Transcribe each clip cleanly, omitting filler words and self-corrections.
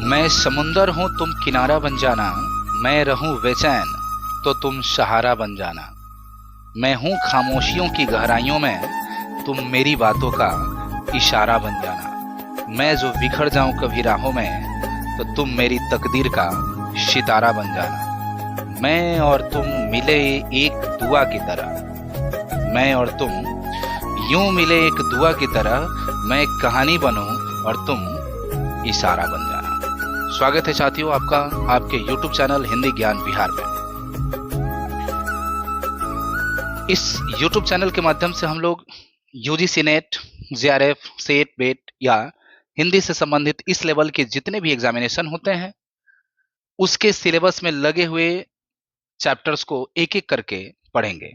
मैं समुंदर हूँ तुम किनारा बन जाना, मैं रहूं बेचैन तो तुम सहारा बन जाना। मैं हूँ खामोशियों की गहराइयों में, तुम मेरी बातों का इशारा बन जाना। मैं जो बिखर जाऊं कभी राहों में, तो तुम मेरी तकदीर का सितारा बन जाना। मैं और तुम मिले एक दुआ की तरह, मैं और तुम यूं मिले एक दुआ की तरह। मैं एक कहानी बनूं और तुम इशारा बन जाना। स्वागत है साथियों आपका आपके YouTube चैनल हिंदी ज्ञान विहार में। इस YouTube चैनल के माध्यम से हम लोग यूजीसी नेट, जेआरएफ, सेट, बेट या हिंदी से संबंधित इस लेवल के जितने भी एग्जामिनेशन होते हैं उसके सिलेबस में लगे हुए चैप्टर्स को एक एक करके पढ़ेंगे,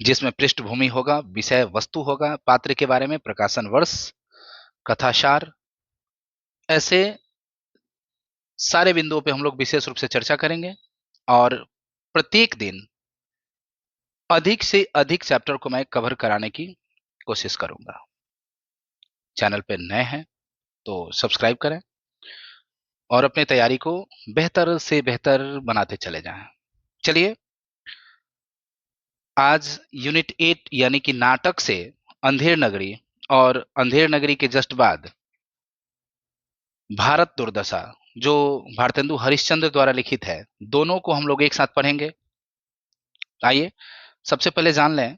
जिसमें पृष्ठभूमि होगा, विषय वस्तु होगा, पात्र के बारे में, प्रकाशन वर्ष, कथासार, ऐसे सारे बिंदुओं पे हम लोग विशेष रूप से चर्चा करेंगे और प्रत्येक दिन अधिक से अधिक चैप्टर को मैं कवर कराने की कोशिश करूंगा। चैनल पे नए हैं तो सब्सक्राइब करें और अपनी तैयारी को बेहतर से बेहतर बनाते चले जाएं। चलिए, आज यूनिट 8 यानी कि नाटक से अंधेर नगरी और अंधेर नगरी के जस्ट बाद भारत दुर्दशा, जो भारतेंदु हरिश्चंद्र द्वारा लिखित है, दोनों को हम लोग एक साथ पढ़ेंगे। आइए सबसे पहले जान लें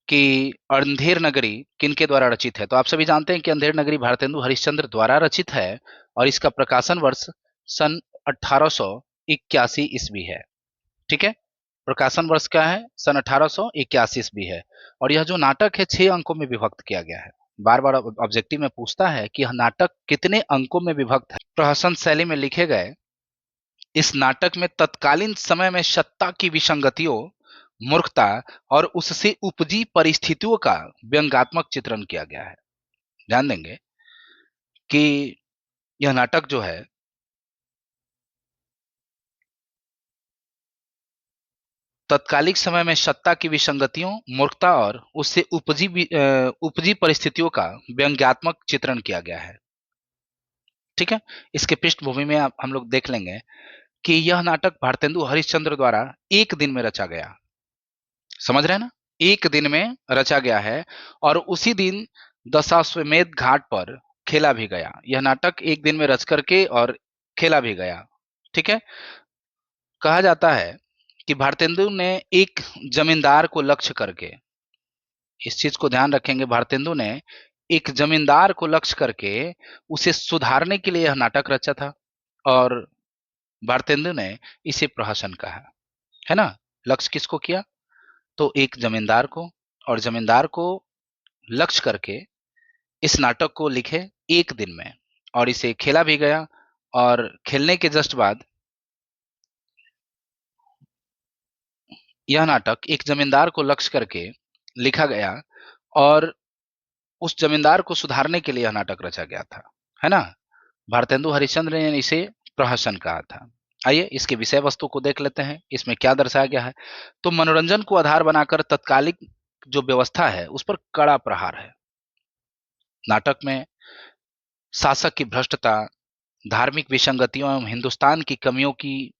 कि अंधेर नगरी किनके द्वारा रचित है। तो आप सभी जानते हैं कि अंधेर नगरी भारतेंदु हरिश्चंद्र द्वारा रचित है और इसका प्रकाशन वर्ष सन 1881 ईस्वी है। ठीक है, प्रकाशन वर्ष क्या है? सन 1881 ईस्वी है। और यह जो नाटक है 6 अंकों में विभक्त किया गया है। बार बार ऑब्जेक्टिव में पूछता है कि यह नाटक कितने अंकों में विभक्त है। प्रहसन शैली में लिखे गए इस नाटक में तत्कालीन समय में सत्ता की विसंगतियों, मूर्खता और उससे उपजी परिस्थितियों का व्यंग्यात्मक चित्रण किया गया है। ध्यान देंगे कि यह नाटक जो है तत्कालिक समय में सत्ता की विसंगतियों, मूर्खता और उससे उपजी परिस्थितियों का व्यंग्यात्मक चित्रण किया गया है। ठीक है, इसके पृष्ठभूमि में हम लोग देख लेंगे कि यह नाटक भारतेंदु हरिश्चंद्र द्वारा एक दिन में रचा गया। समझ रहे हैं ना? एक दिन में रचा गया है और उसी दिन दशाश्वमेध घाट पर खेला भी गया। यह नाटक एक दिन में रच करके और खेला भी गया। ठीक है, कहा जाता है कि भारतेंदु ने एक जमींदार को लक्ष्य करके, इस चीज को ध्यान रखेंगे, भारतेंदु ने एक जमींदार को लक्ष्य करके उसे सुधारने के लिए यह नाटक रचा था और भारतेंदु ने इसे प्रहसन कहा है ना। लक्ष्य किसको किया? तो एक जमींदार को, और जमींदार को लक्ष्य करके इस नाटक को लिखे एक दिन में और इसे खेला भी गया। और खेलने के जस्ट बाद यह नाटक एक जमींदार को लक्ष्य करके लिखा गया और उस जमींदार को सुधारने के लिए यह नाटक रचा गया था, है ना। भारतेंदु हरिश्चंद्र ने इसे प्रहसन कहा था। आइए इसके विषय वस्तु को देख लेते हैं, इसमें क्या दर्शाया गया है। तो मनोरंजन को आधार बनाकर तत्कालिक जो व्यवस्था है उस पर कड़ा प्रहार है। नाटक में शासक की भ्रष्टता, धार्मिक विसंगतियों एवं हिंदुस्तान की कमियों की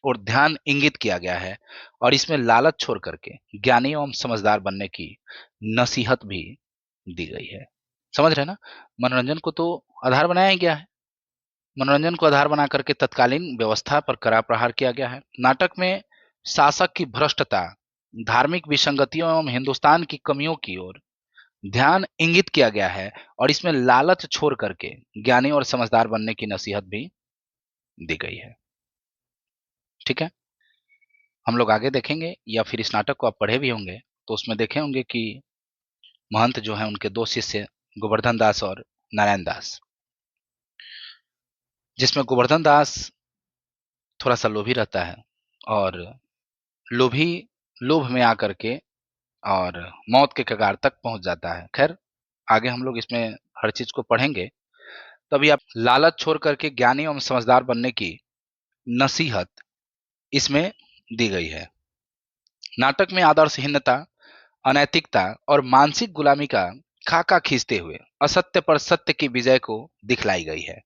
और ध्यान इंगित किया गया है और इसमें लालच छोड़ करके ज्ञानी एवं समझदार बनने की नसीहत भी दी गई है। समझ रहे हैं ना? मनोरंजन को तो आधार बनाया गया है, मनोरंजन को आधार बना करके तत्कालीन व्यवस्था पर कड़ा प्रहार किया गया है। नाटक में शासक की भ्रष्टता, धार्मिक विसंगतियों एवं हिंदुस्तान की कमियों की ओर ध्यान इंगित किया गया है और इसमें लालच छोड़ करके ज्ञानी और समझदार बनने की नसीहत भी दी गई है। ठीक है, हम लोग आगे देखेंगे या फिर इस नाटक को आप पढ़े भी होंगे तो उसमें देखे होंगे कि महंत जो है उनके दो शिष्य गोवर्धन दास और नारायण दास, जिसमें गोवर्धन दास थोड़ा सा लोभी रहता है और लोभी लोभ में आकर के और मौत के कगार तक पहुंच जाता है। खैर, आगे हम लोग इसमें हर चीज को पढ़ेंगे। तभी आप लालच छोड़ करके ज्ञानी एवं समझदार बनने की नसीहत इसमें दी गई है। नाटक में आदर्शहीनता, अनैतिकता और मानसिक गुलामी का खाका खींचते हुए असत्य पर सत्य की विजय को दिखलाई गई है।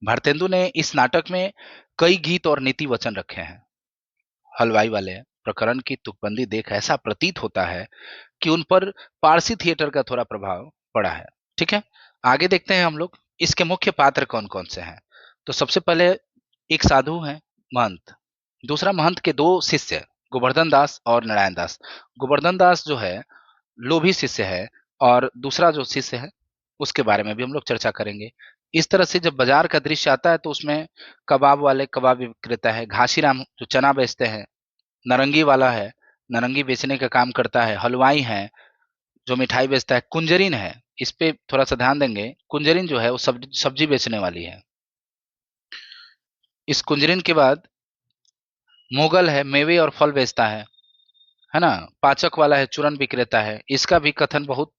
भारतेंदु ने इस नाटक में कई गीत और नीति वचन रखे हैं। हलवाई वाले प्रकरण की तुकबंदी देख ऐसा प्रतीत होता है कि उन पर पारसी थिएटर का थोड़ा प्रभाव पड़ा है। ठीक है, आगे देखते हैं हम लोग इसके मुख्य पात्र कौन कौन से हैं। तो सबसे पहले एक साधु है महंत, दूसरा महंत के दो शिष्य गोवर्धन दास और नारायण दास। गोवर्धन दास जो है लोभी शिष्य है, और दूसरा जो शिष्य है उसके बारे में भी हम लोग चर्चा करेंगे। इस तरह से जब बाजार का दृश्य आता है तो उसमें कबाब वाले कबाब विक्रेता है, घासीराम जो चना बेचते हैं, नारंगी वाला है, नारंगी बेचने का काम करता है, हलवाई है जो मिठाई बेचता है, कुंजरिन है, इस पे थोड़ा सा ध्यान देंगे, कुंजरिन जो है वो सब्जी बेचने वाली है। इस कुंजरिन के बाद मोगल है, मेवे और फल बेचता है ना। पाचक वाला है, चूरन विक्रेता है, इसका भी कथन बहुत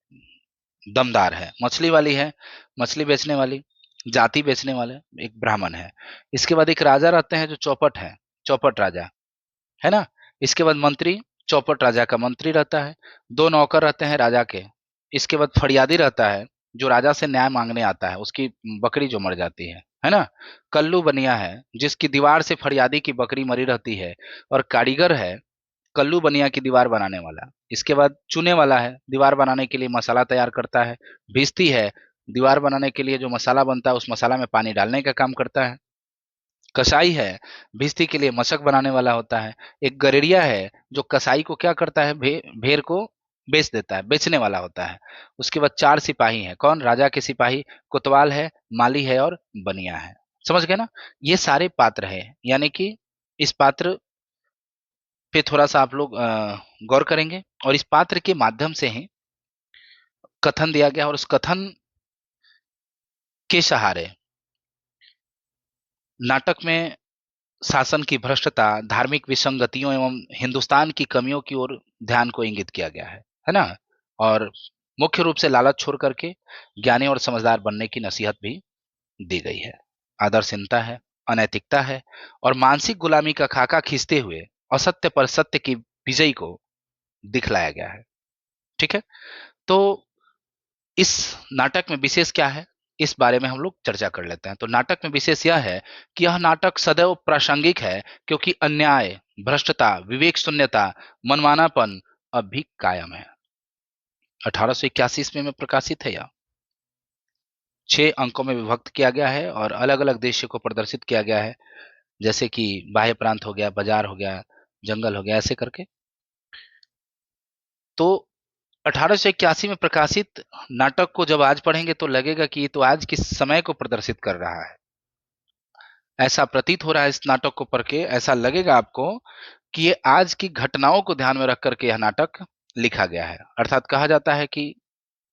दमदार है। मछली वाली है, मछली बेचने वाली, जाति बेचने वाले एक ब्राह्मण है। इसके बाद एक राजा रहते हैं जो चौपट है, चौपट राजा है ना। इसके बाद मंत्री, चौपट राजा का मंत्री रहता है। दो नौकर रहते हैं राजा के। इसके बाद फरियादी रहता है जो राजा से न्याय मांगने आता है, उसकी बकरी जो मर जाती है ना। कल्लू बनिया है जिसकी दीवार से फरियादी की बकरी मरी रहती है। और कारीगर है कल्लू बनिया की दीवार बनाने वाला। इसके बाद चूने वाला है, दीवार बनाने के लिए मसाला तैयार करता है। भिस्ती है, दीवार बनाने के लिए जो मसाला बनता है उस मसाला में पानी डालने का काम करता है। कसाई है, भिस्ती के लिए मशक बनाने वाला होता है। एक गरेड़िया है जो कसाई को क्या करता है, भेड़ को बेच देता है, बेचने वाला होता है। उसके बाद चार सिपाही हैं, कौन, राजा के सिपाही, कोतवाल है, माली है और बनिया है। समझ गए ना। ये सारे पात्र हैं, यानी कि इस पात्र पे थोड़ा सा आप लोग गौर करेंगे, और इस पात्र के माध्यम से ही कथन दिया गया, और उस कथन के सहारे नाटक में शासन की भ्रष्टता, धार्मिक विसंगतियों एवं हिंदुस्तान की कमियों की ओर ध्यान को इंगित किया गया है ना। और मुख्य रूप से लालच छोड़ करके ज्ञानी और समझदार बनने की नसीहत भी दी गई है। आदर्शहीनता है, अनैतिकता है, और मानसिक गुलामी का खाका खींचते हुए असत्य पर सत्य की विजय को दिखलाया गया है। ठीक है, तो इस नाटक में विशेष क्या है, इस बारे में हम लोग चर्चा कर लेते हैं। तो नाटक में विशेष यह है कि यह नाटक सदैव प्रासंगिक है, क्योंकि अन्याय, भ्रष्टता, विवेक शून्यता, मनमानापन अब भी कायम है। 1881 ईस्वी में प्रकाशित है। यह 6 अंकों में विभक्त किया गया है और अलग अलग दृश्य को प्रदर्शित किया गया है, जैसे कि बाह्य प्रांत हो गया, बाजार हो गया, जंगल हो गया, ऐसे करके। तो 1881 में प्रकाशित नाटक को जब आज पढ़ेंगे तो लगेगा कि ये तो आज के समय को प्रदर्शित कर रहा है। ऐसा प्रतीत हो रहा है इस नाटक को पढ़ के, ऐसा लगेगा आपको कि ये आज की घटनाओं को ध्यान में रख करके यह नाटक लिखा गया है। अर्थात कहा जाता है कि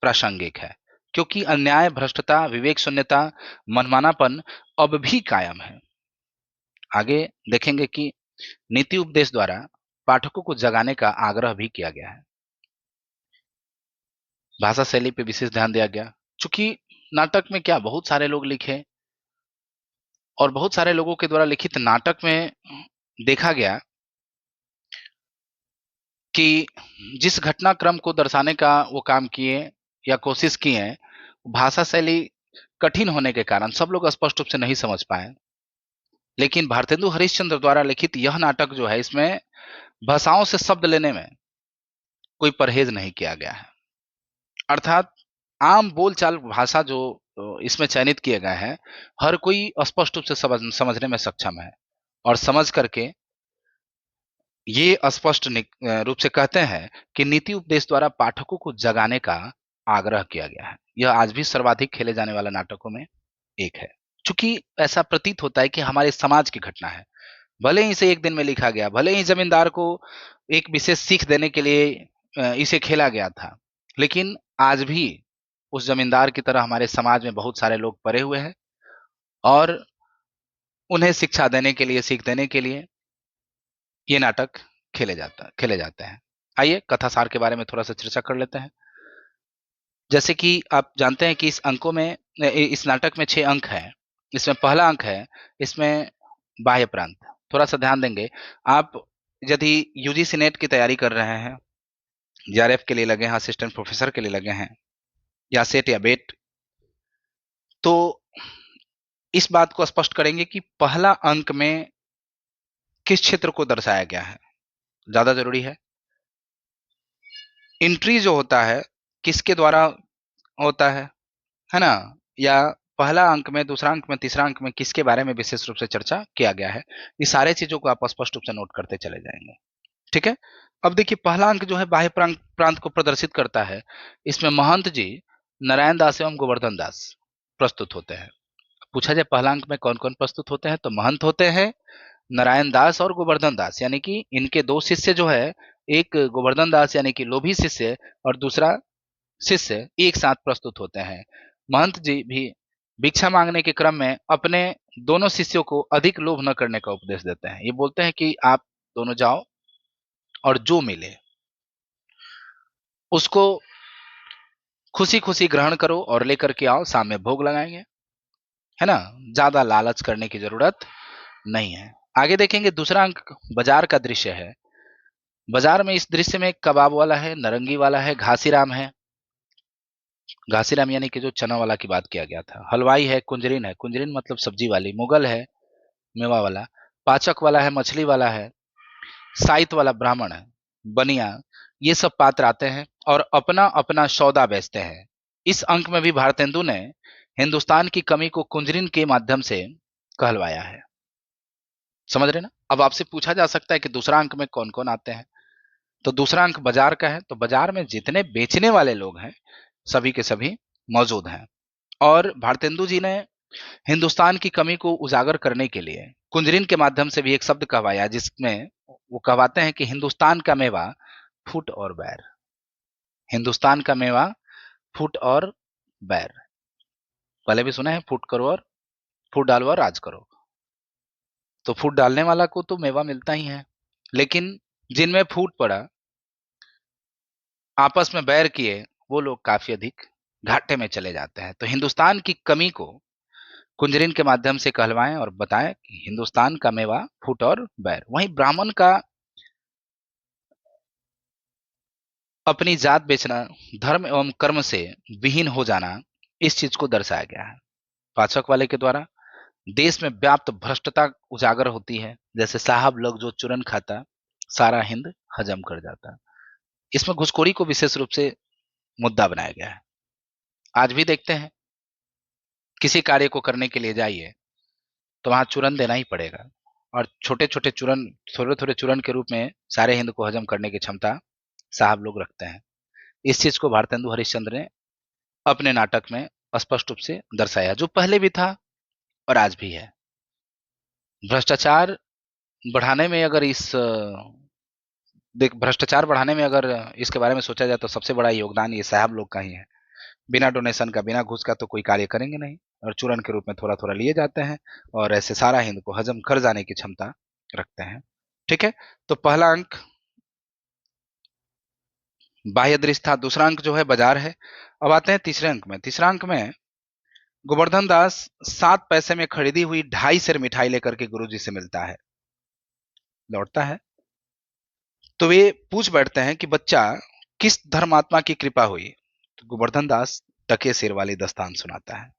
प्रासंगिक है, क्योंकि अन्याय, भ्रष्टता, विवेक शून्यता, मनमानापन अब भी कायम है। आगे देखेंगे कि नीति उपदेश द्वारा पाठकों को जगाने का आग्रह भी किया गया है। भाषा शैली पे विशेष ध्यान दिया गया, चूंकि नाटक में क्या बहुत सारे लोग लिखे, और बहुत सारे लोगों के द्वारा लिखित नाटक में देखा गया कि जिस घटनाक्रम को दर्शाने का वो काम किए या कोशिश किए, भाषा शैली कठिन होने के कारण सब लोग स्पष्ट रूप से नहीं समझ पाए। लेकिन भारतेंदु हरिश्चंद्र द्वारा लिखित यह नाटक जो है, इसमें भाषाओं से शब्द लेने में कोई परहेज नहीं किया गया है। अर्थात आम बोलचाल भाषा जो इसमें चयनित किए गए हैं, हर कोई स्पष्ट रूप से समझने में सक्षम है, और समझ करके ये स्पष्ट रूप से कहते हैं कि नीति उपदेश द्वारा पाठकों को जगाने का आग्रह किया गया है। यह आज भी सर्वाधिक खेले जाने वाला नाटकों में एक है, चूंकि ऐसा प्रतीत होता है कि हमारे समाज की घटना है। भले ही इसे एक दिन में लिखा गया, भले ही जमींदार को एक विशेष सीख देने के लिए इसे खेला गया था, लेकिन आज भी उस जमींदार की तरह हमारे समाज में बहुत सारे लोग पड़े हुए हैं, और उन्हें शिक्षा देने के लिए, सीख देने के लिए ये नाटक खेले जाते हैं। आइए कथासार के बारे में थोड़ा सा चर्चा कर लेते हैं। जैसे कि आप जानते हैं कि इस नाटक में 6 अंक हैं। इसमें पहला अंक है, इसमें बाह्य प्रांत। थोड़ा सा ध्यान देंगे आप, यदि यूजीसी नेट की तैयारी कर रहे हैं, जेआरएफ के लिए लगे हैं, असिस्टेंट प्रोफेसर के लिए लगे हैं, या सेट या बेट, तो इस बात को स्पष्ट करेंगे कि पहला अंक में किस क्षेत्र को दर्शाया गया है, ज्यादा जरूरी एंट्री जो होता है किसके द्वारा होता है ना, या पहला अंक में, दूसरा अंक में, तीसरा अंक में किसके बारे में विशेष रूप से चर्चा किया गया है, ये सारे चीजों को आप स्पष्ट रूप से नोट करते चले जाएंगे। ठीक है। अब देखिए पहला अंक जो है बाह्य प्रांत को प्रदर्शित करता है। इसमें महंत जी नारायण दास एवं गोवर्धन दास प्रस्तुत होते हैं। पूछा जाए पहला अंक में कौन कौन प्रस्तुत होते हैं, तो महंत होते हैं, नारायण दास और गोवर्धन दास, यानी कि इनके दो शिष्य जो है, एक गोवर्धन दास यानी कि लोभी शिष्य और दूसरा शिष्य एक साथ प्रस्तुत होते हैं। महंत जी भी भिक्षा मांगने के क्रम में अपने दोनों शिष्यों को अधिक लोभ न करने का उपदेश देते हैं। ये बोलते हैं कि आप दोनों जाओ और जो मिले उसको खुशी खुशी ग्रहण करो और लेकर के आओ, शाम में भोग लगाएंगे, है ना, ज्यादा लालच करने की जरूरत नहीं है। आगे देखेंगे दूसरा अंक बाजार का दृश्य है। बाजार में इस दृश्य में कबाब वाला है, नारंगी वाला है, घासीराम है। घासीराम यानी कि जो चना वाला की बात किया गया था, हलवाई है, कुंजरीन है, कुंजरीन मतलब सब्जी वाली, मुगल है मेवा वाला, पाचक वाला है, मछली वाला है, साइत वाला ब्राह्मण है, बनिया, ये सब पात्र आते हैं और अपना अपना सौदा बेचते हैं। इस अंक में भी भारतेंदु ने हिंदुस्तान की कमी को कुंजरीन के माध्यम से कहलवाया है। समझ रहे ना। अब आपसे पूछा जा सकता है कि दूसरा अंक में कौन कौन आते हैं, तो दूसरा अंक बाजार का है, तो बाजार में जितने बेचने वाले लोग हैं सभी के सभी मौजूद हैं। और भारतेंदु जी ने हिंदुस्तान की कमी को उजागर करने के लिए कुंजरीन के माध्यम से भी एक शब्द कहवाया, जिसमें वो कहवाते हैं कि हिंदुस्तान का मेवा फूट और बैर, हिंदुस्तान का मेवा फूट और बैर। पहले भी सुना है फूट करो और फूट डालो और राज करो, तो फूट डालने वाला को तो मेवा मिलता ही है, लेकिन जिनमें फूट पड़ा, आपस में बैर किए, वो लोग काफी अधिक घाटे में चले जाते हैं। तो हिंदुस्तान की कमी को कुंजरीन के माध्यम से कहलवाएं और बताएं कि हिंदुस्तान का मेवा फूट और बैर। वहीं ब्राह्मण का अपनी जात बेचना, धर्म एवं कर्म से विहीन हो जाना, इस चीज को दर्शाया गया है पाचक वाले के द्वारा। देश में व्याप्त भ्रष्टता उजागर होती है, जैसे साहब लोग जो चूरन खाता सारा हिंद हजम कर जाता। इसमें घुसखोरी को विशेष रूप से मुद्दा बनाया गया है। आज भी देखते हैं किसी कार्य को करने के लिए जाइए तो वहां चूरन देना ही पड़ेगा, और छोटे छोटे चूरन, थोड़े थोड़े चूरन के रूप में सारे हिंद को हजम करने की क्षमता साहब लोग रखते हैं। इस चीज को भारतेंदु हरिश्चंद्र ने अपने नाटक में स्पष्ट रूप से दर्शाया, जो पहले भी था और आज भी है। भ्रष्टाचार बढ़ाने में अगर इस देख भ्रष्टाचार बढ़ाने में अगर इसके बारे में सोचा जाए तो सबसे बड़ा योगदान ये साहब लोग का ही है। बिना डोनेशन का, बिना घूस का तो कोई कार्य करेंगे नहीं, और चूरन के रूप में थोड़ा थोड़ा लिए जाते हैं और ऐसे सारा हिंद को हजम कर जाने की क्षमता रखते हैं। ठीक है। तो पहला अंक बाह्य दृश्य था, दूसरा अंक जो है बाजार है। अब आते हैं तीसरे अंक में। तीसरा अंक में गोवर्धन दास 7 पैसे में खरीदी हुई 2.5 सेर मिठाई लेकर के गुरुजी से मिलता है, लौटता है, तो वे पूछ बैठते हैं कि बच्चा किस धर्मात्मा की कृपा हुई, तो गोवर्धन दास टके सिर वाली दास्तान सुनाता है।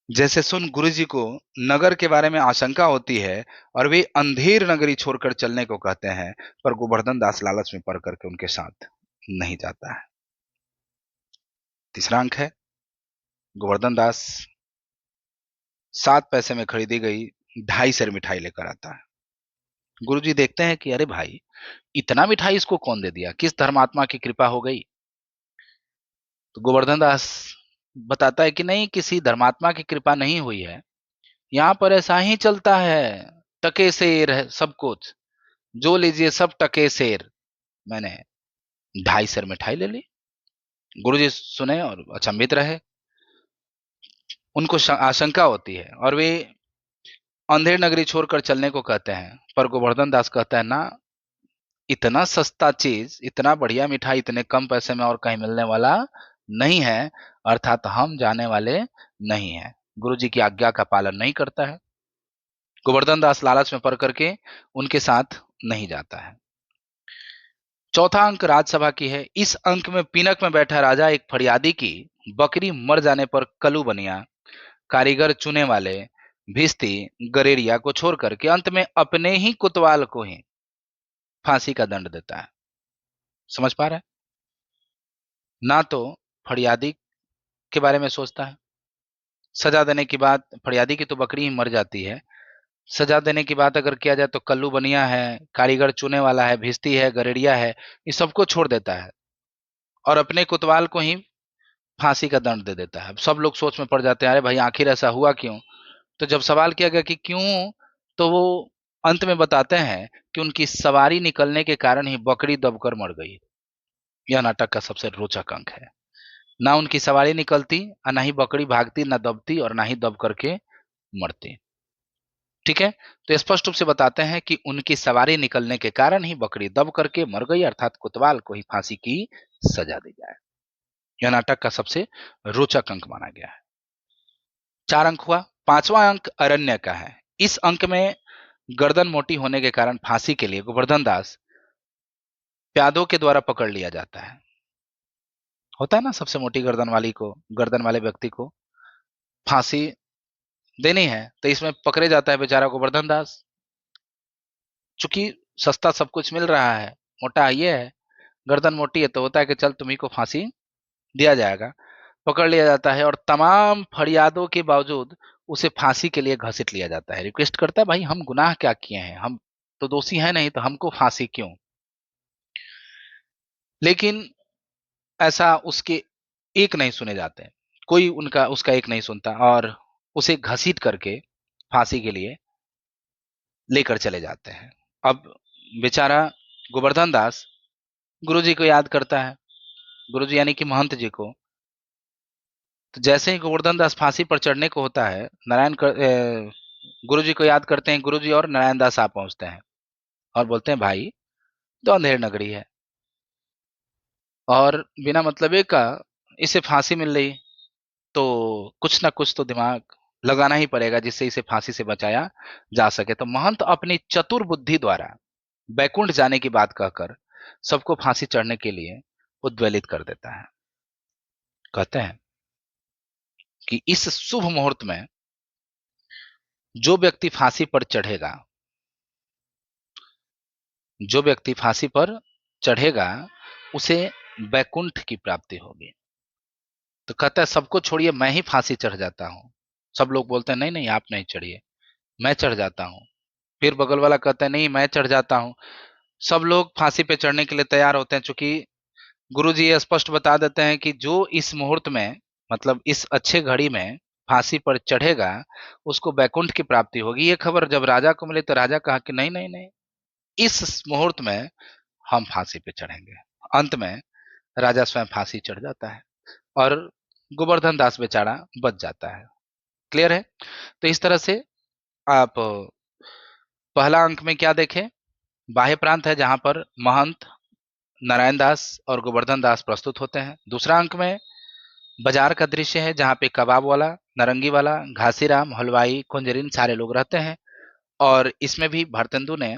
जैसे सुन गुरुजी को नगर के बारे में आशंका होती है और वे अंधेर नगरी छोड़कर चलने को कहते हैं, पर गोवर्धन दास लालच में पड़ करके उनके साथ नहीं जाता है। तीसरा अंक है गोवर्धन दास 7 पैसे में खरीदी गई 2.5 सेर मिठाई लेकर आता है। गुरुजी देखते हैं कि अरे भाई, इतना मिठाई इसको कौन दे दिया, किस धर्मात्मा की कृपा हो गई। तो गोवर्धन दास बताता है कि नहीं, किसी धर्मात्मा की कृपा नहीं हुई है, यहाँ पर ऐसा ही चलता है, टके सेर है सब कुछ, जो लीजिए सब टके सेर। मैंने 2.5 सेर मिठाई ले ली। गुरुजी सुने और अचंभित रहे, उनको आशंका होती है और वे अंधेर नगरी छोड़कर चलने को कहते हैं, पर गोवर्धन दास कहता है ना, इतना सस्ता चीज, इतना बढ़िया मिठाई इतने कम पैसे में और कहीं मिलने वाला नहीं है, अर्थात हम जाने वाले नहीं है। गुरुजी की आज्ञा का पालन नहीं करता है। गोवर्धन दास लालच में पड़ करके उनके साथ नहीं जाता है। चौथा अंक राजसभा की है। इस अंक में पीनक में बैठा राजा एक फरियादी की बकरी मर जाने पर कलू बनिया कारीगर चुने वाले, भिस्ती, गरेरिया को छोड़ करके अंत में अपने ही कोतवाल को ही फांसी का दंड देता है। समझ पा रहे हैं? ना तो फरियादी के बारे में सोचता है। सजा देने के बाद फरियादी की तो बकरी ही मर जाती है। सजा देने की बात अगर किया जाए तो कल्लू बनिया है, कारीगर चुने वाला है, भिस्ती है, गरेड़िया है, ये सबको छोड़ देता है और अपने कोतवाल को ही फांसी का दंड दे देता है। सब लोग सोच में पड़ जाते हैं, अरे भाई आखिर ऐसा हुआ क्यों? तो जब सवाल किया गया कि क्यों, तो वो अंत में बताते हैं कि उनकी सवारी निकलने के कारण ही बकरी दबकर मर गई। यह नाटक का सबसे रोचक अंक है। ना उनकी सवारी निकलती और ना ही बकरी भागती, ना दबती और ना ही दब करके मरती। ठीक है, तो स्पष्ट रूप से बताते हैं कि उनकी सवारी निकलने के कारण ही बकरी दब करके मर गई, अर्थात कोतवाल को ही फांसी की सजा दी जाए। यह नाटक का सबसे रोचक अंक माना गया है। 4 अंक हुआ। 5वां अंक अरण्य का है। इस अंक में गर्दन मोटी होने के कारण फांसी के लिए गोवर्धन दास प्यादों के द्वारा पकड़ लिया जाता है। होता है ना, सबसे मोटी गर्दन वाले व्यक्ति को फांसी देनी है, तो इसमें पकड़े जाता है बेचारा गोवर्धन दास। चूंकि सस्ता सब कुछ मिल रहा है, मोटा ये है, गर्दन मोटी है, तो होता है कि चल तुम्ही को फांसी दिया जाएगा। पकड़ लिया जाता है और तमाम फरियादों के बावजूद उसे फांसी के लिए घसीट लिया जाता है। रिक्वेस्ट करता है, भाई हम गुनाह क्या किए हैं, हम तो दोषी हैं नहीं, तो हमको फांसी क्यों? लेकिन ऐसा उसके एक नहीं सुने जाते, कोई उनका उसका एक नहीं सुनता और उसे घसीट करके फांसी के लिए लेकर चले जाते हैं। अब बेचारा गोवर्धन दास गुरुजी को याद करता है, गुरुजी यानी कि महंत जी को। तो जैसे ही गोवर्धन दास फांसी पर चढ़ने को होता है, गुरुजी को याद करते हैं गुरुजी, और नारायण दास आ पहुंचते हैं और बोलते हैं, भाई तो अंधेर नगरी है और बिना मतलब का इसे फांसी मिल रही, तो कुछ ना कुछ तो दिमाग लगाना ही पड़ेगा जिससे इसे फांसी से बचाया जा सके। तो महंत अपनी चतुर बुद्धि द्वारा बैकुंठ जाने की बात कहकर सबको फांसी चढ़ने के लिए उद्वेलित कर देता है। कहते हैं कि इस शुभ मुहूर्त में जो व्यक्ति फांसी पर चढ़ेगा, जो व्यक्ति फांसी पर चढ़ेगा उसे बैकुंठ की प्राप्ति होगी। तो कहता है, सबको छोड़िए, मैं ही फांसी चढ़ जाता हूं। सब लोग बोलते हैं, नहीं नहीं आप नहीं चढ़िए, मैं चढ़ जाता हूं। फिर बगल वाला कहता है, नहीं मैं चढ़ जाता हूं। सब लोग फांसी पे चढ़ने के लिए तैयार होते हैं। चूंकि गुरुजी ये स्पष्ट बता देते हैं कि जो इस मुहूर्त में, मतलब इस अच्छे घड़ी में फांसी पर चढ़ेगा उसको बैकुंठ की प्राप्ति होगी। ये खबर जब राजा को मिली तो राजा कहा कि नहीं नहीं नहीं, इस मुहूर्त में हम फांसी पे चढ़ेंगे। अंत में राजा स्वयं फांसी चढ़ जाता है और गोवर्धन दास बेचारा बच जाता है। क्लियर है? तो इस तरह से आप पहला अंक में क्या देखें, बाह्य प्रांत है जहां पर महंत, नारायण दास और गोवर्धन दास प्रस्तुत होते हैं। दूसरा अंक में बाजार का दृश्य है जहां पे कबाब वाला, नारंगी वाला, घासीराम, हलवाई, कुंजरीन सारे लोग रहते हैं। और इसमें भी भारतेंदु ने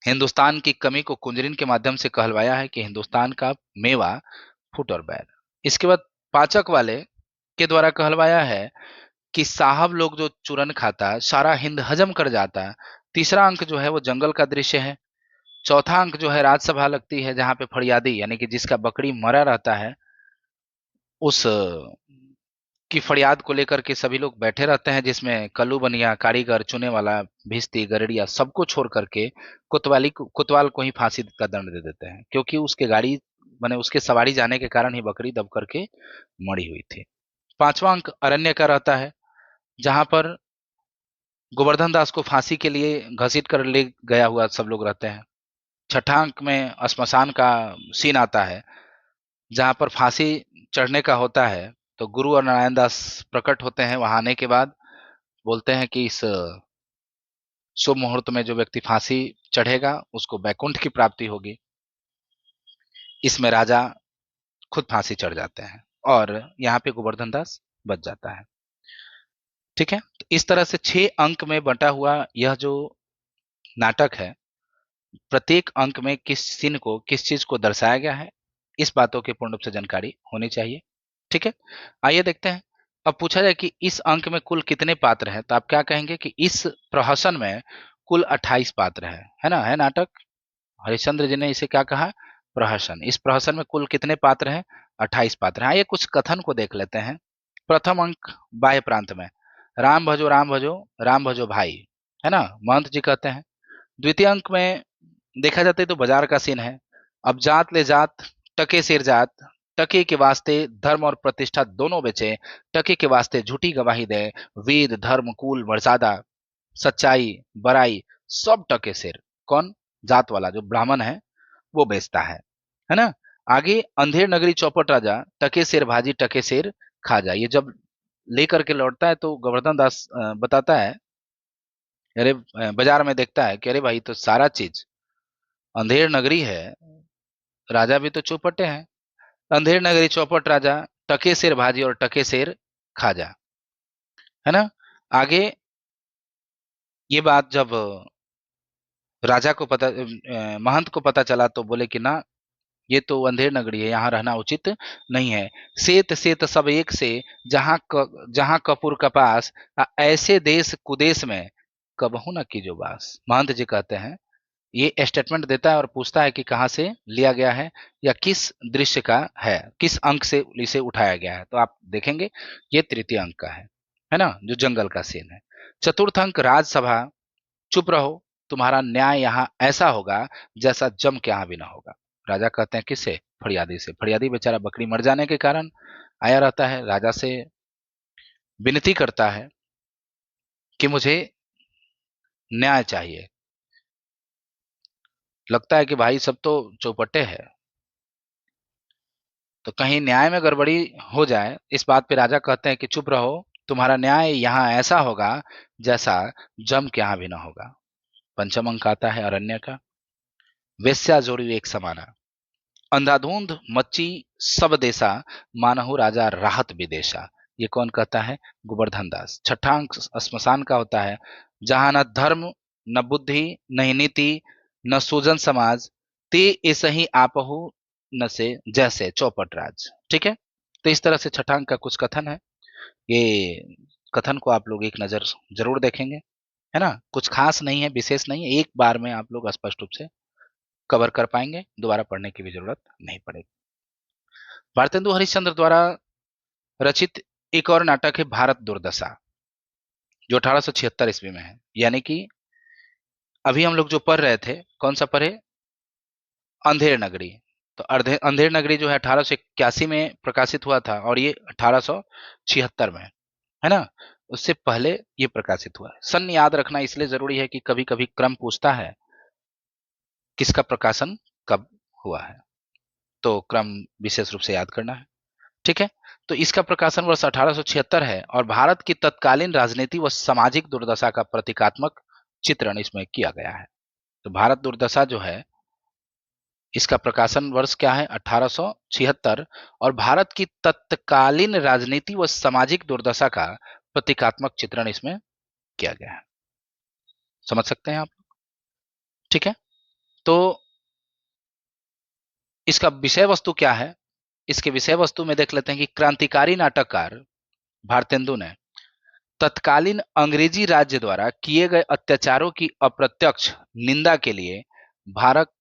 हिंदुस्तान की कमी को कुंजरीन के माध्यम से कहलवाया है कि हिंदुस्तान का मेवा फुट और बैर। इसके बाद पाचक वाले के द्वारा कहलवाया है कि साहब लोग जो चूरन खाता सारा हिंद हजम कर जाता। तीसरा अंक जो है वो जंगल का दृश्य है। चौथा अंक जो है राजसभा लगती है जहां पे फरियादी यानी कि जिसका बकरी मरा रहता है उस की फरियाद को लेकर के सभी लोग बैठे रहते हैं, जिसमें कल्लू बनिया, कारीगर चुने वाला, भिस्ती, गरड़िया सबको छोड़ करके कोतवाल को ही फांसी का दंड दे देते हैं, क्योंकि उसके गाड़ी माने उसके सवारी जाने के कारण ही बकरी दब करके मरी हुई थी। 5वां अंक अरण्य का रहता है जहां पर गोवर्धन दास को फांसी के लिए घसीट कर ले गया हुआ सब लोग रहते हैं। 6ठा अंक में श्मशान का सीन आता है जहां पर फांसी चढ़ने का होता है। तो गुरु और नारायण दास प्रकट होते हैं वहां आने के बाद, बोलते हैं कि इस शुभ मुहूर्त में जो व्यक्ति फांसी चढ़ेगा उसको बैकुंठ की प्राप्ति होगी। इसमें राजा खुद फांसी चढ़ जाते हैं और यहाँ पे गोवर्धन दास बच जाता है। ठीक है, तो इस तरह से 6 अंक में बंटा हुआ यह जो नाटक है, प्रत्येक अंक में किस सीन को, किस चीज को दर्शाया गया है, इस बातों की पूर्ण रूप से जानकारी होनी चाहिए। ठीक है, आइए देखते हैं अब पूछा जाए कि इस अंक में कुल कितने पात्र हैं, तो आप क्या कहेंगे कि इस प्रहसन में कुल 28 पात्र है ना, है नाटक। हरिश्चंद्र जी ने इसे क्या कहा, प्रहसन। इस प्रहसन में कुल कितने पात्र हैं, 28 पात्र हैं। आइए कुछ कथन को देख लेते हैं। प्रथम अंक बाह्य प्रांत में, राम भजो राम भजो राम भजो भाई, है ना, महंत जी कहते हैं। द्वितीय अंक में देखा जाता है तो बाजार का सीन है। अब जात ले जात, टके सिर जात, टके के वास्ते धर्म और प्रतिष्ठा दोनों बेचे, टके के वास्ते झूठी गवाही दे, वेद धर्म कुल मर्यादा सच्चाई बड़ाई सब टके सिर। कौन, जात वाला जो ब्राह्मण है वो बेचता है ना। आगे अंधेर नगरी चौपट राजा, टके सिर भाजी टके सिर खा जा। ये जब लेकर के लौटता है तो गोवर्धन दास बताता है, अरे बाजार में देखता है कि अरे भाई तो सारा चीज अंधेर नगरी है, राजा भी तो चौपटे हैं। अंधेर नगरी चौपट राजा, टके सिर भाजी और टके सिर खाजा, है ना। आगे ये बात जब राजा को पता महंत को पता चला तो बोले कि ना, ये तो अंधेर नगरी है, यहाँ रहना उचित नहीं है। सेत सेत सब एक से, जहाँ कपूर कपास, ऐसे देश कुदेश में कबहू न कीजो बास। महंत जी कहते हैं, ये स्टेटमेंट देता है और पूछता है कि कहाँ से लिया गया है या किस दृश्य का है, किस अंक से इसे उठाया गया है। तो आप देखेंगे ये तृतीय अंक का है ना, जो जंगल का सीन है। चतुर्थ अंक राजसभा, चुप रहो, तुम्हारा न्याय यहाँ ऐसा होगा जैसा जम के यहाँ भी ना होगा। राजा कहते हैं किससे, फरियादी से। फरियादी बेचारा बकरी मर जाने के कारण आया रहता है, राजा से विनती करता है कि मुझे न्याय चाहिए। लगता है कि भाई सब तो चौपटे है, तो कहीं न्याय में गड़बड़ी हो जाए, इस बात पे राजा कहते हैं कि चुप रहो, तुम्हारा न्याय यहाँ ऐसा होगा जैसा जम के यहाँ भी ना होगा। पंचम अंक आता है अरण्य का, वेश्या जोड़ी एक समाना, अंधाधुंध मच्ची सब देशा, मानहु राजा राहत विदेशा। ये कौन कहता है, गोवर्धन दास। छठा अंक श्मशान का होता है, जहां न धर्म न बुद्धि नहीं नीति न सुजन समाज, ते ऐसे ही आपहु न से जैसे चौपट राज। ठीक है, तो इस तरह से छठा अंक का कुछ कथन है। ये कथन को आप लोग एक नजर जरूर देखेंगे, है ना। कुछ खास नहीं है, विशेष नहीं है, एक बार में आप लोग स्पष्ट रूप से कवर कर पाएंगे, दोबारा पढ़ने की भी जरूरत नहीं पड़ेगी। भारतेंदु हरिश्चंद्र द्वारा रचित एक और नाटक है भारत दुर्दशा, जो 1876 ईस्वी में है। यानी कि अभी हम लोग जो पढ़ रहे थे, कौन सा पढ़े, अंधेर नगरी। तो अंधेर नगरी जो है 1881 में प्रकाशित हुआ था और ये 1876 में, है ना। उससे पहले ये प्रकाशित हुआ है। सन याद रखना इसलिए जरूरी है कि कभी कभी क्रम पूछता है किसका प्रकाशन कब हुआ है, तो क्रम विशेष रूप से याद करना है। ठीक है, तो इसका प्रकाशन वर्ष 1876 है और भारत की तत्कालीन राजनीति व सामाजिक दुर्दशा का प्रतीकात्मक चित्रण इसमें किया गया है। तो भारत दुर्दशा जो है, इसका प्रकाशन वर्ष क्या है, 1876, और भारत की तत्कालीन राजनीति व सामाजिक दुर्दशा का प्रतीकात्मक चित्रण इसमें किया गया है। समझ सकते हैं आप, ठीक है। तो इसका विषय वस्तु क्या है, इसके विषय वस्तु में देख लेते हैं कि क्रांतिकारी नाटककार भारतेंदु ने तत्कालीन अंग्रेजी राज्य द्वारा किए गए अत्याचारों की अप्रत्यक्ष निंदा के लिए भारत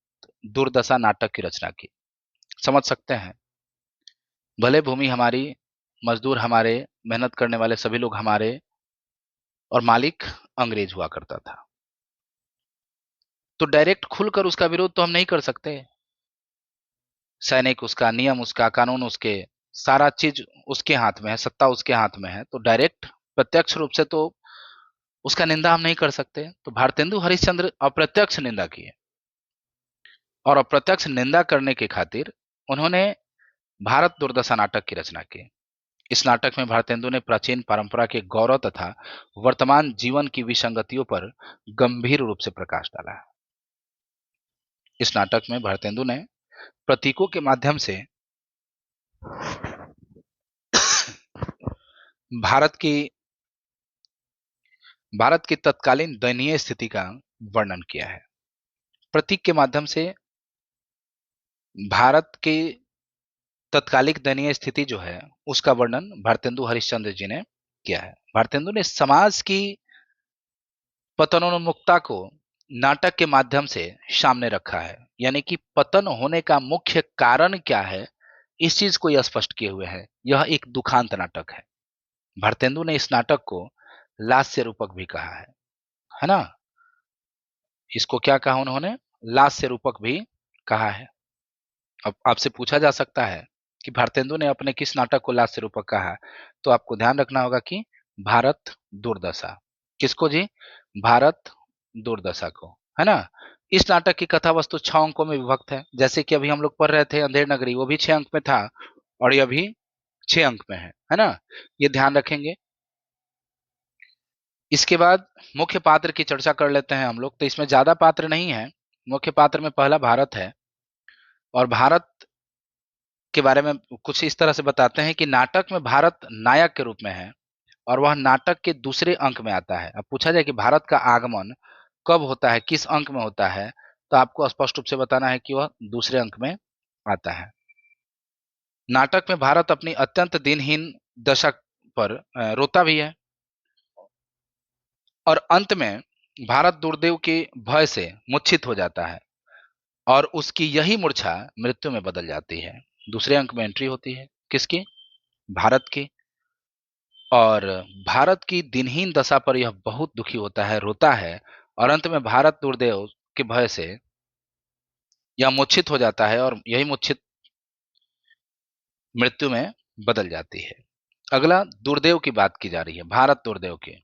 दुर्दशा नाटक की रचना की। समझ सकते हैं, भले भूमि हमारी, मजदूर हमारे, मेहनत करने वाले सभी लोग हमारे, और मालिक अंग्रेज हुआ करता था, तो डायरेक्ट खुलकर उसका विरोध तो हम नहीं कर सकते। सैनिक उसका, नियम उसका, कानून उसके, सारा चीज उसके हाथ में है, सत्ता उसके हाथ में है, तो डायरेक्ट प्रत्यक्ष रूप से तो उसका निंदा हम नहीं कर सकते। तो भारतेंदु हरिश्चंद्र अप्रत्यक्ष निंदा किए, और अप्रत्यक्ष निंदा करने के खातिर उन्होंने भारत दुर्दशा नाटक की रचना की। इस नाटक में भारतेंदु ने प्राचीन परंपरा के गौरव तथा वर्तमान जीवन की विसंगतियों पर गंभीर रूप से प्रकाश डाला है। इस नाटक में भारतेंदु ने प्रतीकों के माध्यम से भारत की तत्कालीन दयनीय स्थिति का वर्णन किया है। प्रतीक के माध्यम से भारत के तत्कालिक दयनीय स्थिति जो है उसका वर्णन भारतेंदु हरिश्चंद्र जी ने किया है। भारतेंदु ने समाज की पतनोन्मुखता को नाटक के माध्यम से सामने रखा है, यानी कि पतन होने का मुख्य कारण क्या है, इस चीज को यह स्पष्ट किए हुए है। यह एक दुखांत नाटक है। भारतेंदु ने इस नाटक को लास्य रूपक भी कहा है ना। इसको क्या कहा उन्होंने? लास्य रूपक भी कहा है। अब आपसे पूछा जा सकता है कि भारतेंदु ने अपने किस नाटक को लास्य रूपक कहा, तो आपको ध्यान रखना होगा कि भारत दुर्दशा। किसको जी? भारत दुर्दशा को, है ना। इस नाटक की कथा वस्तु 6 अंकों में विभक्त है। जैसे कि अभी हम लोग पढ़ रहे थे अंधेर नगरी, वो भी 6 अंक में था और यह भी 6 अंक में है ना। ये ध्यान रखेंगे। इसके बाद मुख्य पात्र की चर्चा कर लेते हैं हम लोग। तो इसमें ज्यादा पात्र नहीं है। मुख्य पात्र में पहला भारत है, और भारत के बारे में कुछ इस तरह से बताते हैं कि नाटक में भारत नायक के रूप में है और वह नाटक के दूसरे अंक में आता है। अब पूछा जाए कि भारत का आगमन कब होता है, किस अंक में होता है, तो आपको स्पष्ट रूप से बताना है कि वह दूसरे अंक में आता है। नाटक में भारत अपनी अत्यंत दिनहीन दशा पर रोता भी है, और अंत में भारत दुर्देव के भय से मूर्छित हो जाता है और उसकी यही मूर्छा मृत्यु में बदल जाती है। दूसरे अंक में एंट्री होती है किसकी? भारत की। और भारत की दिनहीन दशा पर यह बहुत दुखी होता है, रोता है, और अंत में भारत दुर्देव के भय से यह मूर्छित हो जाता है और यही मूर्छित मृत्यु में बदल जाती है। अगला दुर्देव की बात की जा रही है, भारत दुर्देव की,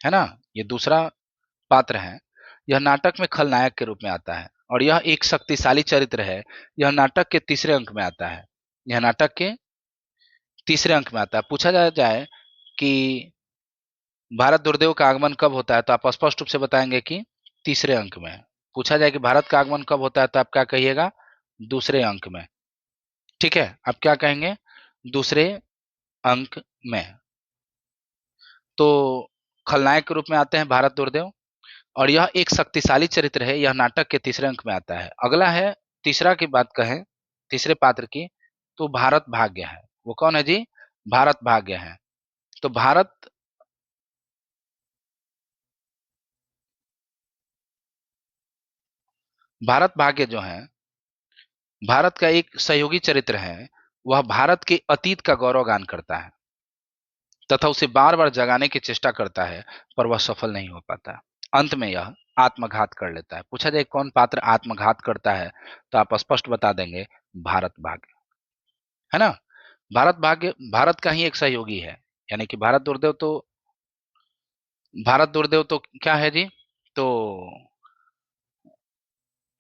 है ना। ये दूसरा पात्र है। यह नाटक में खलनायक के रूप में आता है और यह एक शक्तिशाली चरित्र है। यह नाटक के तीसरे अंक में आता है। यह नाटक के तीसरे अंक में आता है। पूछा जाए कि भारत दुर्देव का आगमन कब होता है, तो आप स्पष्ट रूप से बताएंगे कि तीसरे अंक में। पूछा जाए कि भारत का आगमन कब होता है, तो आप क्या कहिएगा? दूसरे अंक में। ठीक है, आप क्या कहेंगे? दूसरे अंक में। तो खलनायक के रूप में आते हैं भारत दुर्देव, और यह एक शक्तिशाली चरित्र है। यह नाटक के तीसरे अंक में आता है। अगला है, तीसरा की बात कहें, तीसरे पात्र की, तो भारत भाग्य है। वो कौन है जी? भारत भाग्य है। तो भारत भाग्य जो है, भारत का एक सहयोगी चरित्र है। वह भारत के अतीत का गौरवगान करता है तथा उसे बार बार जगाने की चेष्टा करता है, पर वह सफल नहीं हो पाता। अंत में यह आत्मघात कर लेता है। पूछा जाए कौन पात्र आत्मघात करता है, तो आप स्पष्ट बता देंगे, भारत भाग्य, है ना। भारत भाग्य भारत का ही एक सहयोगी है, यानी कि भारत दुर्देव तो क्या है जी? तो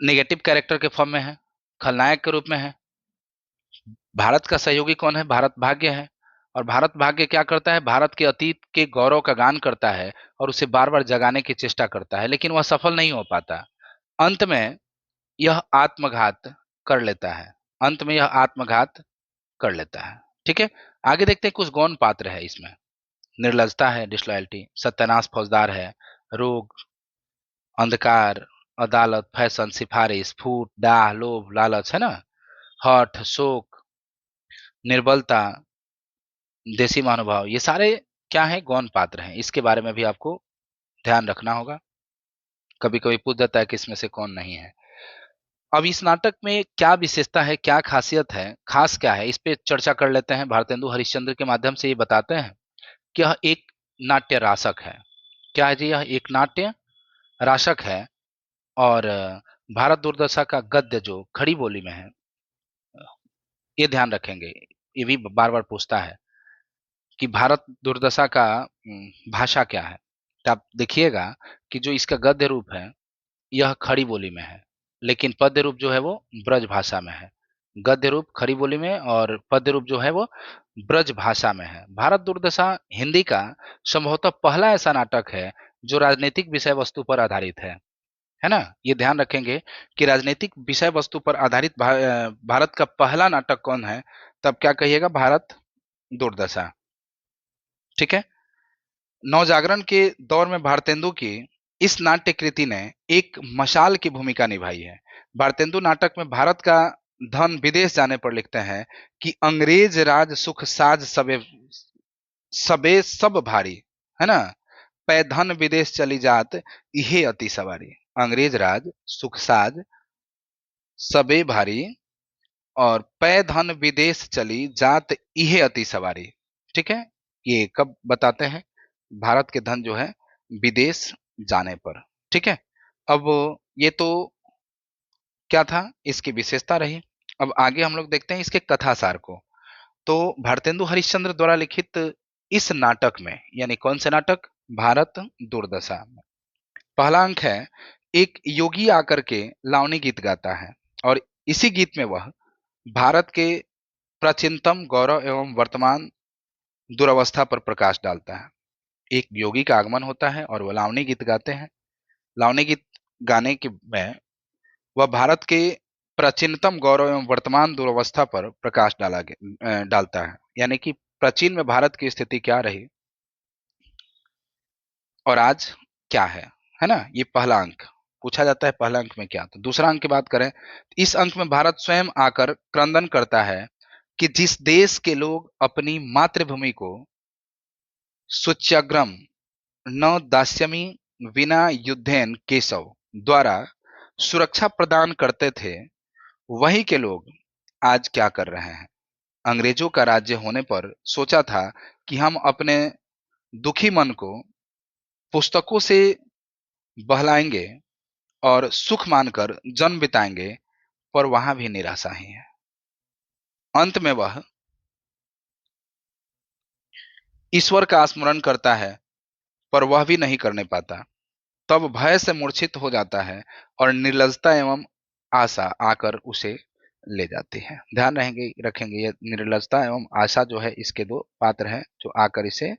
नेगेटिव कैरेक्टर के फॉर्म में है, खलनायक के रूप में है। भारत का सहयोगी कौन है? भारत भाग्य है। और भारत भाग्य क्या करता है? भारत के अतीत के गौरव का गान करता है और उसे बार बार जगाने की चेष्टा करता है, लेकिन वह सफल नहीं हो पाता। अंत में यह आत्मघात कर लेता है। अंत में यह आत्मघात कर लेता है। ठीक है, आगे देखते हैं। कुछ गौण पात्र है इसमें। निर्लजता है, डिसलॉयल्टी। सत्यानाश फौजदार है। रोग, अंधकार, अदालत, फैशन, सिफारिश, फूट, डाह, लोभ, लालच, है ना। हठ, शोक, निर्बलता, देसी महानुभाव, ये सारे क्या है? गौण पात्र हैं। इसके बारे में भी आपको ध्यान रखना होगा। कभी कभी पूछ जाता है कि इसमें से कौन नहीं है। अब इस नाटक में क्या विशेषता है, क्या खासियत है, खास क्या है, इस पे चर्चा कर लेते हैं। भारतेंदु हरिश्चंद्र के माध्यम से ये बताते हैं कि यह एक नाट्य रासक है। क्या है जी? यह एक नाट्य रासक है। और भारत दुर्दशा का गद्य जो खड़ी बोली में है, ये ध्यान रखेंगे। ये भी बार बार पूछता है कि भारत दुर्दशा का भाषा क्या है। तो आप देखिएगा कि जो इसका गद्य रूप है, यह खड़ी बोली में है, लेकिन पद्य रूप जो है वो ब्रज भाषा में है। गद्य रूप खड़ी बोली में और पद्य रूप जो है वो ब्रज भाषा में है। भारत दुर्दशा हिंदी का संभवतः पहला ऐसा नाटक है जो राजनीतिक विषय वस्तु पर आधारित है ना। ये ध्यान रखेंगे कि राजनीतिक विषय वस्तु पर आधारित भारत का पहला नाटक कौन है, तब क्या कहिएगा? भारत दुर्दशा। ठीक है। नवजागरण के दौर में भारतेंदु की इस नाट्य कृति ने एक मशाल की भूमिका निभाई है। भारतेंदु नाटक में भारत का धन विदेश जाने पर लिखते हैं कि अंग्रेज राज सुख साज सबे सबे सब भारी, है ना। पै धन विदेश चली जात इहे अति सवारी। अंग्रेज राज सुख साज सबे भारी और पै धन विदेश चली जात इहे अति सवारी। ठीक है, ये कब बताते हैं? भारत के धन जो है विदेश जाने पर। ठीक है, अब ये तो क्या था, इसकी विशेषता रही। अब आगे हम लोग देखते हैं इसके कथासार को। तो भारतेंदु हरिश्चंद्र द्वारा लिखित इस नाटक में, यानी कौन से नाटक? भारत दुर्दशा में, पहला अंक है, एक योगी आकर के लावनी गीत गाता है और इसी गीत में वह भारत के प्राचीनतम गौरव एवं वर्तमान दुर्अवस्था पर प्रकाश डालता है। एक योगी का आगमन होता है और वह लावनी गीत गाते हैं। लावनी गीत गाने के में वह भारत के प्राचीनतम गौरव एवं वर्तमान दुर्अवस्था पर प्रकाश डालता है, यानी कि प्राचीन में भारत की स्थिति क्या रही और आज क्या है ना। ये पहला अंक पूछा जाता है, पहला अंक में क्या। तो दूसरा अंक की बात करें, इस अंक में भारत स्वयं आकर क्रंदन करता है कि जिस देश के लोग अपनी मातृभूमि को सुच्याग्रम न दास्यमी विना युद्धेन केशव द्वारा सुरक्षा प्रदान करते थे, वही के लोग आज क्या कर रहे हैं। अंग्रेजों का राज्य होने पर सोचा था कि हम अपने दुखी मन को पुस्तकों से बहलाएंगे और सुख मानकर जन्म बिताएंगे, पर वहां भी निराशा ही है। अंत में वह ईश्वर का स्मरण करता है, पर वह भी नहीं करने पाता। तब भय से मूर्छित हो जाता है और निर्लजता एवं आशा आकर उसे ले जाती है। ध्यान रखेंगे, ये निर्लजता एवं आशा जो है इसके दो पात्र हैं जो आकर इसे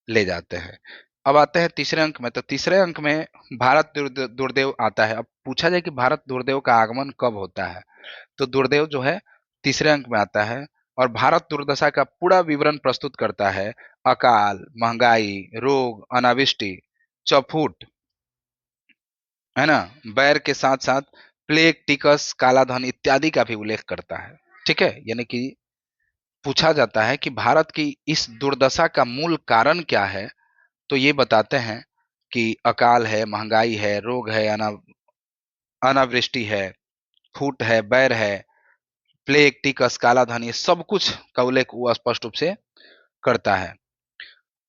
ले जाते हैं। अब आते हैं तीसरे अंक में। तो तीसरे अंक में भारत दुर्देव आता है। अब पूछा जाए कि भारत दुर्देव का आगमन कब होता है, तो दुर्देव जो है तीसरे अंक में आता है और भारत दुर्दशा का पूरा विवरण प्रस्तुत करता है। अकाल, महंगाई, रोग, अनावृष्टि, चौफूट, है ना, बैर के साथ साथ प्लेग, टिकस, कालाधन इत्यादि का भी उल्लेख करता है। ठीक है, यानी कि पूछा जाता है कि भारत की इस दुर्दशा का मूल कारण क्या है, तो ये बताते हैं कि अकाल है, महंगाई है, रोग है, अनावृष्टि है, फूट है, बैर है, प्लेग, टिकस, कालाधन, ये सब कुछ का उल्लेख वो स्पष्ट रूप से करता है।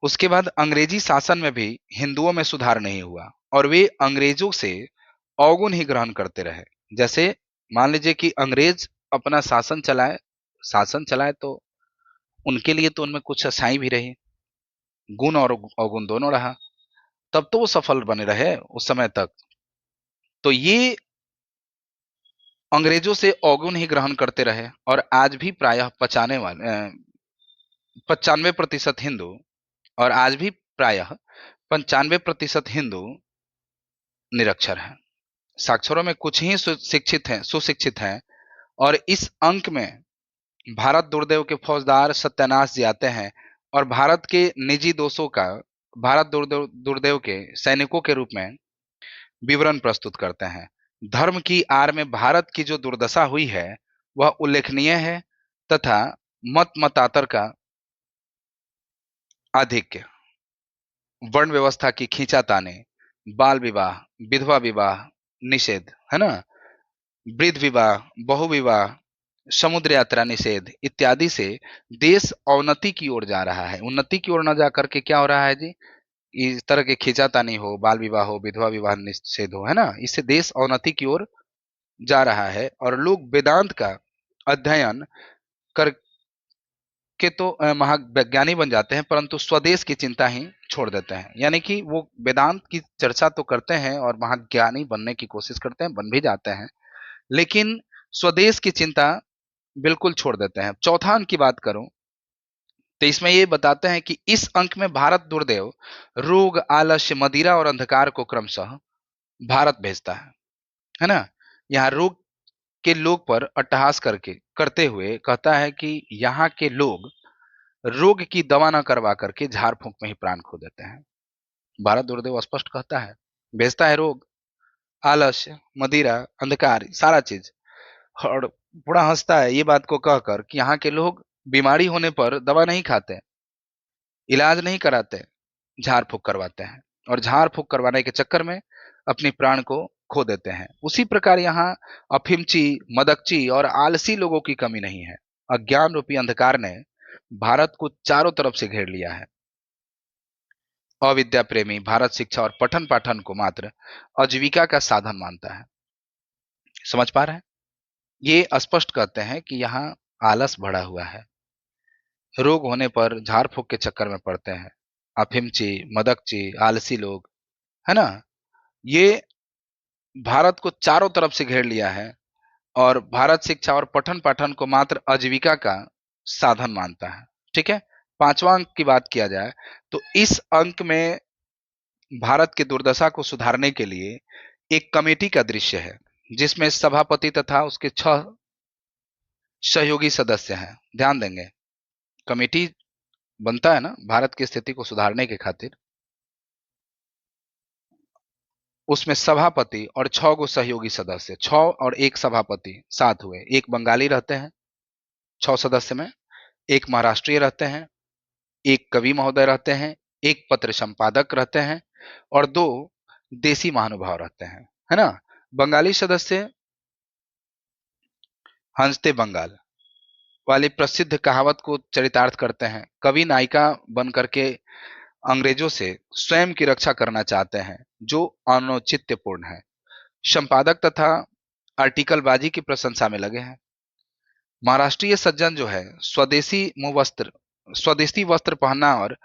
उसके बाद अंग्रेजी शासन में भी हिंदुओं में सुधार नहीं हुआ और वे अंग्रेजों से अवगुण ही ग्रहण करते रहे। जैसे मान लीजिए कि अंग्रेज अपना शासन चलाए तो उनके लिए तो उनमें कुछ अच्छाई भी रही, गुण और अवगुण दोनों रहा, तब तो वो सफल बने रहे उस समय तक। तो ये अंग्रेजों से अवगुण ही ग्रहण करते रहे और आज भी प्रायः 95% हिंदू, और आज भी प्रायः 95% हिंदू निरक्षर हैं। साक्षरों में कुछ ही सुशिक्षित हैं और इस अंक में भारत दुर्देव के फौजदार सत्यानाश जी आते हैं और भारत के निजी दोषों का भारत दुर्देव के सैनिकों के रूप में विवरण प्रस्तुत करते हैं। धर्म की आड़ में भारत की जो दुर्दशा हुई है वह उल्लेखनीय है तथा मत मतातर का आधिक्य, वर्ण व्यवस्था की खींचातानी, बाल विवाह, विधवा विवाह निषेध, है ना, वृद्ध विवाह, बहु विवाह, समुद्र यात्रा निषेध इत्यादि से देश अवनति की ओर जा रहा है। उन्नति की ओर न जा करके क्या हो रहा है जी, इस तरह के खींचातानी हो, बाल विवाह हो, विधवा विवाह निषेध हो, है ना, इससे देश अवनति की ओर जा रहा है और लोग वेदांत का अध्ययन करके तो महावैज्ञानिक बन जाते हैं, परंतु स्वदेश की चिंता ही छोड़ देते हैं। यानी कि वो वेदांत की चर्चा तो करते हैं और महाज्ञानी बनने की कोशिश करते हैं, बन भी जाते हैं, लेकिन स्वदेश की चिंता बिल्कुल छोड़ देते हैं। चौथा अंक की बात करूं तो इसमें ये बताते हैं कि इस अंक में भारत दुर्देव रोग, आलस्य, मदिरा और अंधकार को क्रमशः भारत भेजता है ना। यहाँ रोग के लोग पर अट्टहास करते हुए कहता है कि यहाँ के लोग रोग की दवा न करवा करके झाड़ फूंक में ही प्राण खो देते हैं। भारत दुर्देव स्पष्ट कहता है, भेजता है रोग, आलस्य, मदिरा, अंधकार, सारा चीज, और बड़ा हंसता है ये बात को कहकर कि यहाँ के लोग बीमारी होने पर दवा नहीं खाते, इलाज नहीं कराते, झाड़ फूक करवाते हैं और झाड़ फूक करवाने के चक्कर में अपनी प्राण को खो देते हैं। उसी प्रकार यहाँ अफिमची, मदकची और आलसी लोगों की कमी नहीं है। अज्ञान रूपी अंधकार ने भारत को चारों तरफ से घेर लिया है। अविद्या प्रेमी भारत शिक्षा और पठन पाठन को मात्र आजीविका का साधन मानता है। समझ पा रहे हैं? ये स्पष्ट कहते हैं कि यहाँ आलस बढ़ा हुआ है, रोग होने पर झाड़ फूक के चक्कर में पड़ते हैं। अफिमची, मदकची, आलसी लोग, है ना? ये भारत को चारों तरफ से घेर लिया है और भारत शिक्षा और पठन पाठन को मात्र आजीविका का साधन मानता है। ठीक है, पांचवा अंक की बात किया जाए तो इस अंक में भारत की दुर्दशा को सुधारने के लिए एक कमेटी का दृश्य है जिसमें सभापति तथा उसके 6 सहयोगी सदस्य हैं। ध्यान देंगे, कमेटी बनता है ना भारत की स्थिति को सुधारने के खातिर, उसमें सभापति और 6 गो सहयोगी सदस्य, 6 और 1 सभापति 7 हुए। एक बंगाली रहते हैं 6 सदस्य में, एक महाराष्ट्रीय रहते हैं, एक कवि महोदय रहते हैं, एक पत्र संपादक रहते हैं और 2 देसी महानुभाव रहते हैं, है ना? बंगाली सदस्य हंसते बंगाल वाली प्रसिद्ध कहावत को चरितार्थ करते हैं। कवि नायिका बन करके अंग्रेजों से स्वयं की रक्षा करना चाहते हैं जो अनौचित्यपूर्ण है। संपादक तथा आर्टिकलबाजी की प्रशंसा में लगे हैं। महाराष्ट्रीय सज्जन जो है स्वदेशी वस्त्र पहनना और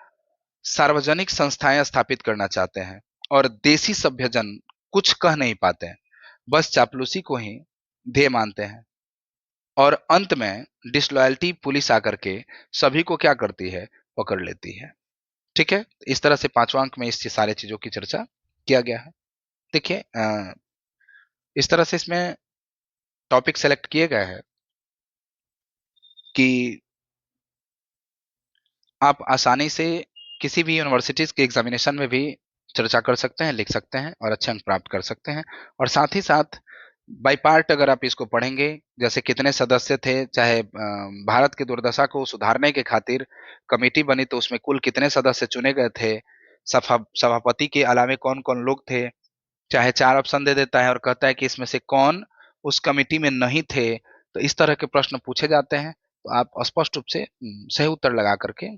सार्वजनिक संस्थाएं स्थापित करना चाहते हैं और देसी सभ्यजन कुछ कह नहीं पाते हैं, बस चापलूसी को ही ध्येय मानते हैं। और अंत में डिसलॉयल्टी पुलिस आकर के सभी को क्या करती है, पकड़ लेती है। ठीक है, इस तरह से पांचवा अंक में इस सारे चीजों की चर्चा किया गया है। देखिए इस तरह से इसमें टॉपिक सेलेक्ट किए गए हैं कि आप आसानी से किसी भी यूनिवर्सिटीज के एग्जामिनेशन में भी चर्चा कर सकते हैं, लिख सकते हैं और अच्छे अंक प्राप्त कर सकते हैं। और साथ ही साथ बाय पार्ट अगर आप इसको पढ़ेंगे, जैसे कितने सदस्य थे, चाहे भारत की दुर्दशा को सुधारने के खातिर कमेटी बनी तो उसमें कुल कितने सदस्य चुने गए थे, सभापति के अलावे कौन कौन लोग थे, चाहे 4 ऑप्शन दे देता है और कहता है कि इसमें से कौन उस कमेटी में नहीं थे। तो इस तरह के प्रश्न पूछे जाते हैं तो आप स्पष्ट रूप से सही उत्तर लगा करके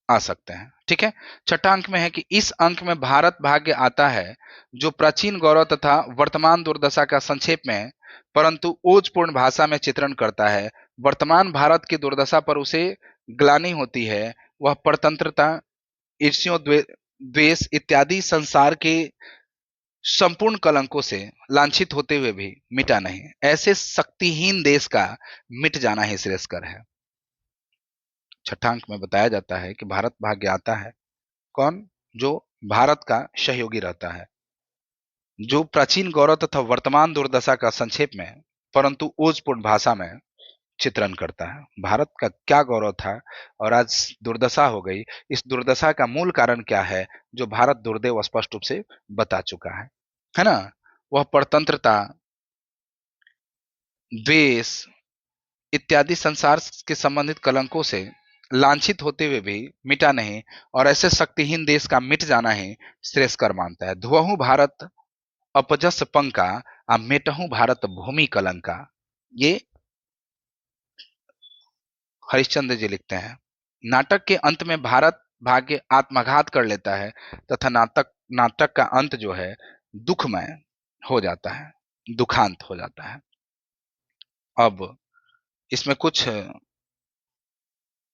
आ सकते हैं। ठीक है, छठा अंक में है कि इस अंक में भारत भाग्य आता है जो प्राचीन गौरव तथा वर्तमान दुर्दशा का संक्षेप में परंतु ओजपूर्ण भाषा में चित्रण करता है। वर्तमान भारत की दुर्दशा पर उसे ग्लानि होती है, वह परतंत्रता, ईर्ष्यों, द्वेष इत्यादि संसार के संपूर्ण कलंकों से लांछित होते हुए भी मिटा नहीं। ऐसे शक्तिहीन देश का मिट जाना ही श्रेयस्कर है। छठा अंक में बताया जाता है कि भारत भाग्य आता है कौन, जो भारत का सहयोगी रहता है, जो प्राचीन गौरव तथा वर्तमान दुर्दशा का संक्षेप में परंतु ओजपूर्ण भाषा में चित्रण करता है। भारत का क्या गौरव था और आज दुर्दशा हो गई, इस दुर्दशा का मूल कारण क्या है, जो भारत दुर्दैव स्पष्ट रूप से बता चुका है ना? वह परतंत्रता, द्वेष इत्यादि संसार के संबंधित कलंकों से लांछित होते हुए भी मिटा नहीं और ऐसे शक्तिहीन देश का मिट जाना ही श्रेयस्कर मानता है। धुआहू भारत अपजस पंका आ मेटहू भारत भूमि कलंका, ये हरिश्चंद्र जी लिखते हैं। नाटक के अंत में भारत भाग्य आत्मघात कर लेता है तथा नाटक नाटक का अंत जो है दुखमय हो जाता है, दुखांत हो जाता है। अब इसमें कुछ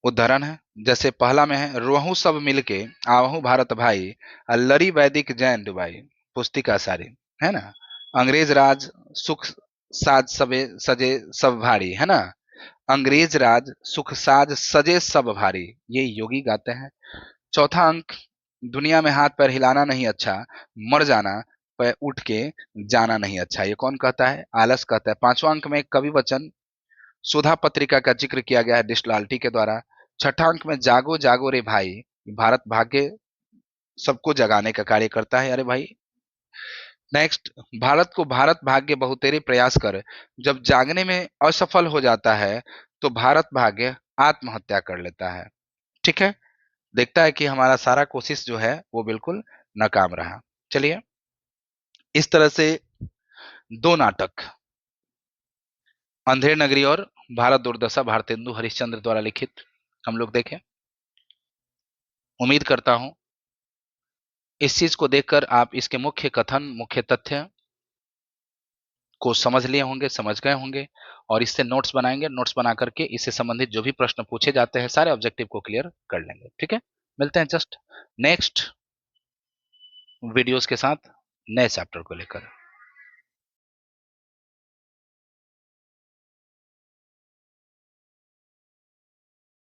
उदाहरण है, जैसे पहला में है, रोहू सब मिलके आवहू भारत भाई, लरी वैदिक जैन डुबाई, पुस्तिका सारी, है ना? अंग्रेज राज सुख साज सबे सजे सब भारी, है ना? अंग्रेज राज सुख साज सजे सब भारी, ये योगी गाते हैं। चौथा अंक, दुनिया में हाथ पैर हिलाना नहीं अच्छा, मर जाना पर उठ के जाना नहीं अच्छा, ये कौन कहता है? आलस कहता है। पांचवा अंक में कवि वचन सुधा पत्रिका का जिक्र किया गया है डिसलाल्टी के द्वारा। छठा अंक में जागो जागो रे भाई, भारत भाग्य सबको जगाने का कार्य करता है। अरे भाई नेक्स्ट, भारत को भारत भाग्य बहुतेरे प्रयास कर जब जागने में असफल हो जाता है तो भारत भाग्य आत्महत्या कर लेता है। ठीक है, देखता है कि हमारा सारा कोशिश जो है वो बिल्कुल नाकाम रहा। चलिए, इस तरह से दो नाटक, अंधेर नगरी और भारत दुर्दशा, भारतेंदु हरिश्चंद्र द्वारा लिखित, हम लोग देखें। उम्मीद करता हूं इस चीज को देखकर आप इसके मुख्य कथन, मुख्य तथ्य को समझ लिए होंगे, समझ गए होंगे, और इससे नोट्स बनाएंगे। नोट्स बना करके इससे संबंधित जो भी प्रश्न पूछे जाते हैं सारे ऑब्जेक्टिव को क्लियर कर लेंगे। ठीक है, मिलते हैं जस्ट नेक्स्ट वीडियोस के साथ नए चैप्टर को लेकर।